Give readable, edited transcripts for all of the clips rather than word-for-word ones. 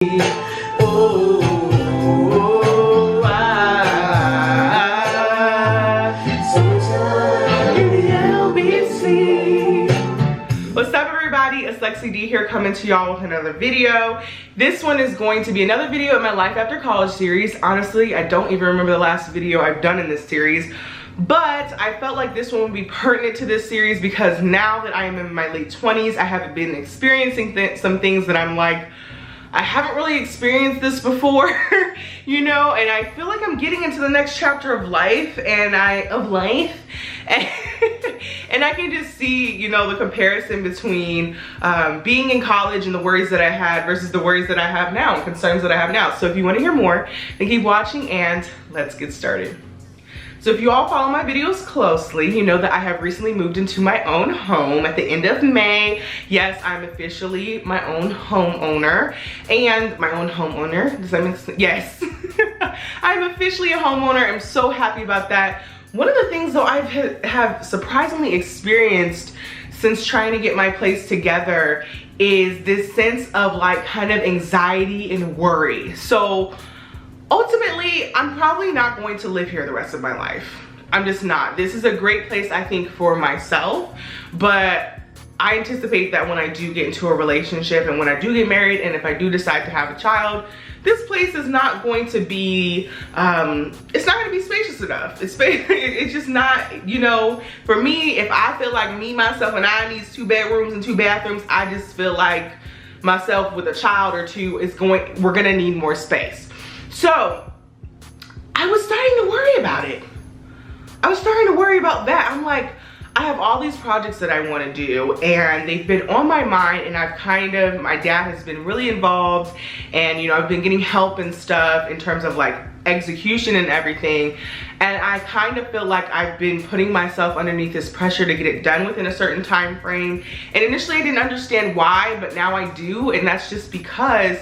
Oh, what's up, everybody? It's Lexi D here, coming to y'all with another video. This one is going to be another video in my Life After College series. Honestly, I don't even remember the last video I've done in this series, but I felt like this one would be pertinent to this series because now that I am in my late 20s, I have been experiencing some things that I'm like, I haven't really experienced this before, you know, and I feel like I'm getting into the next chapter of life, and I can just see, you know, the comparison between being in college and the worries that I had versus the worries that I have now and concerns that I have now. So if you want to hear more, then keep watching and let's get started. So if you all follow my videos closely, you know that I have recently moved into my own home at the end of May. Yes, I'm officially my own homeowner. And my own homeowner, does that make sense? Yes. I'm officially a homeowner. I'm so happy about that. One of the things though I have surprisingly experienced since trying to get my place together is this sense of like kind of anxiety and worry. So ultimately, I'm probably not going to live here the rest of my life. I'm just not. This is a great place, I think, for myself, but I anticipate that when I do get into a relationship and when I do get married and if I do decide to have a child, this place is not going to be, it's not going to be spacious enough. It's just not, you know, for me, if I feel like me, myself, and I needs 2 bedrooms and 2 bathrooms, I just feel like myself with a child or two we're gonna need more space. So I was starting to worry about it. I was starting to worry about that. I'm like, I have all these projects that I want to do and they've been on my mind, and my dad has been really involved, and you know, I've been getting help and stuff in terms of like execution and everything, and I kind of feel like I've been putting myself underneath this pressure to get it done within a certain time frame. And initially I didn't understand why, but now I do, and that's just because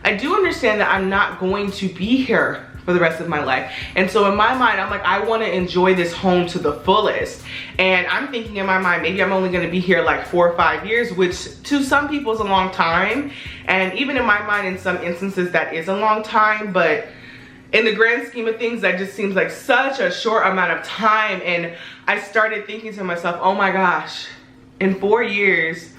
I do understand that I'm not going to be here for the rest of my life. And so in my mind, I'm like, I want to enjoy this home to the fullest. And I'm thinking in my mind, maybe I'm only going to be here like 4 or 5 years, which to some people is a long time. And even in my mind, in some instances, that is a long time. But in the grand scheme of things, that just seems like such a short amount of time. And I started thinking to myself, oh my gosh, in 4 years,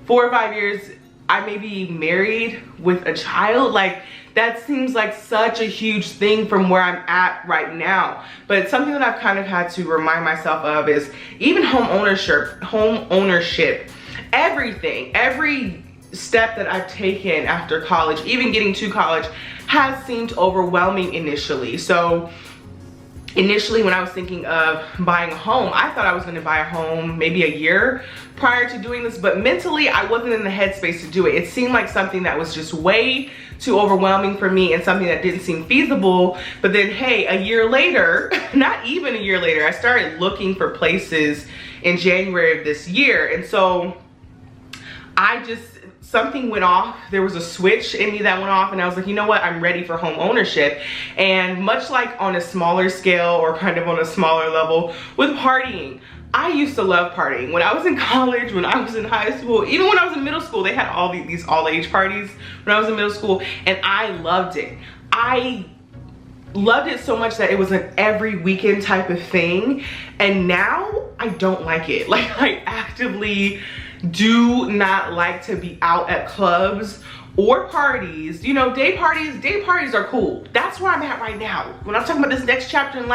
4 or 5 years, I may be married with a child. Like, that seems like such a huge thing from where I'm at right now. But something that I've kind of had to remind myself of is even home ownership, everything, every step that I've taken after college, even getting to college, has seemed overwhelming initially. So initially, when I was thinking of buying a home, I thought I was going to buy a home maybe a year prior to doing this, but mentally I wasn't in the headspace to do it. It seemed like something that was just way too overwhelming for me and something that didn't seem feasible. But then, hey, a year later, not even a year later, I started looking for places in January of this year. And so something went off. There was a switch in me that went off, and I was like, you know what, I'm ready for home ownership. And much like on a smaller scale or kind of on a smaller level with partying, I used to love partying. When I was in college, when I was in high school, even when I was in middle school, they had all these all-age parties when I was in middle school, and I loved it. I loved it so much that it was an every weekend type of thing, and now I don't like it. Like, I actively do not like to be out at clubs or parties. You know, day parties are cool. That's where I'm at right now. When I'm talking about this next chapter in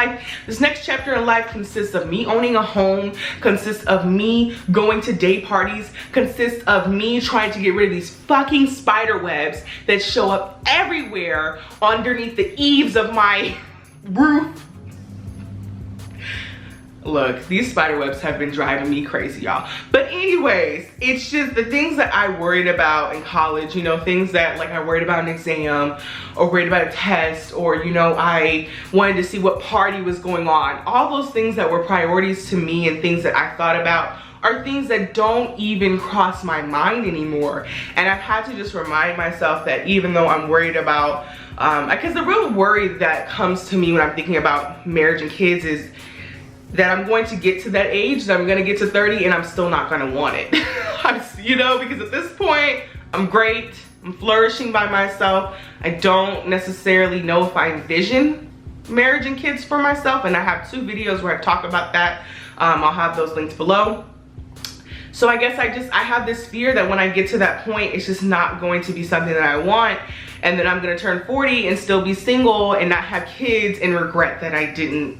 life, consists of me owning a home, consists of me going to day parties, consists of me trying to get rid of these fucking spider webs that show up everywhere underneath the eaves of my roof. Look, these spider webs have been driving me crazy, y'all. But anyways, it's just the things that I worried about in college, you know, things that like I worried about an exam or worried about a test, or, you know, I wanted to see what party was going on. All those things that were priorities to me and things that I thought about are things that don't even cross my mind anymore. And I've had to just remind myself that even though I'm worried about, because the real worry that comes to me when I'm thinking about marriage and kids is that I'm going to get to that age, that I'm gonna get to 30 and I'm still not gonna want it. You know, because at this point, I'm great. I'm flourishing by myself. I don't necessarily know if I envision marriage and kids for myself, and I have 2 videos where I talk about that. I'll have those links below. So I guess I have this fear that when I get to that point, it's just not going to be something that I want, and then I'm gonna turn 40 and still be single and not have kids and regret that I didn't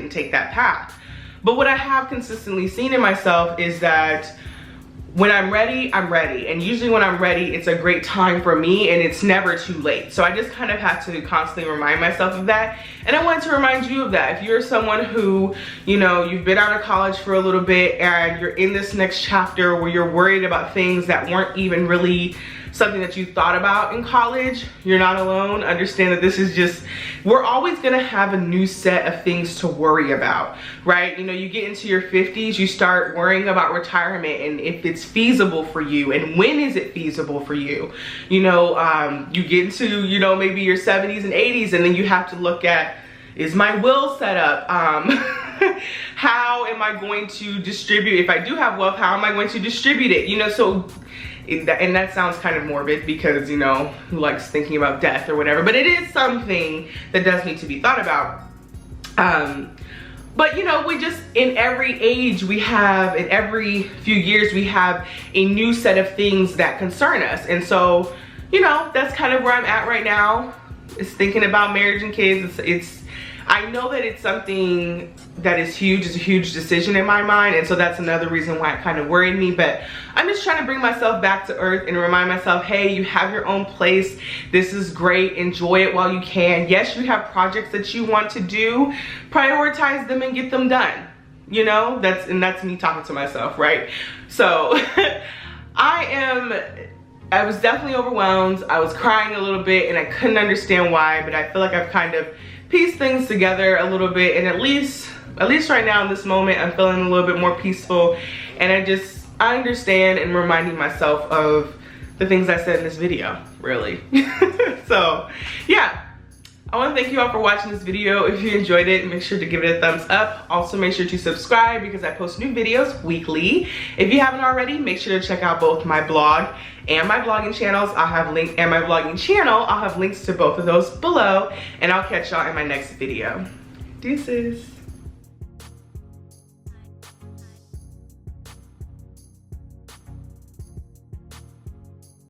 take that path. But what I have consistently seen in myself is that when I'm ready, I'm ready. And usually when I'm ready, it's a great time for me and it's never too late. So I just kind of have to constantly remind myself of that. And I wanted to remind you of that. If you're someone who, you know, you've been out of college for a little bit and you're in this next chapter where you're worried about things that weren't even really something that you thought about in college, you're not alone. Understand that this is just, we're always gonna have a new set of things to worry about, right? You know, you get into your 50s, you start worrying about retirement and if it's feasible for you and when is it feasible for you. You know, you get into, you know, maybe your 70s and 80s and then you have to look at, is my will set up? How am I going to distribute, if I do have wealth, how am I going to distribute it? You know, so, and that sounds kind of morbid because, you know, who likes thinking about death or whatever, but it is something that does need to be thought about. But you know, we just, in every age we have, in every few years we have a new set of things that concern us. And so, you know, that's kind of where I'm at right now, is thinking about marriage and kids. I know that it's something that is huge. It's a huge decision in my mind, and so that's another reason why it kind of worried me. But I'm just trying to bring myself back to earth and remind myself, hey, you have your own place. This is great. Enjoy it while you can. Yes, you have projects that you want to do. Prioritize them and get them done. You know, that's me talking to myself, right? So I was definitely overwhelmed. I was crying a little bit and I couldn't understand why, but I feel like I've kind of piece things together a little bit, and at least right now in this moment I'm feeling a little bit more peaceful, and I understand and reminding myself of the things I said in this video, really. So yeah, I want to thank you all for watching this video. If you enjoyed it, make sure to give it a thumbs up. Also make sure to subscribe because I post new videos weekly. If you haven't already, make sure to check out both my blog and my vlogging channels. I'll have links to both of those below, and I'll catch y'all in my next video. Deuces.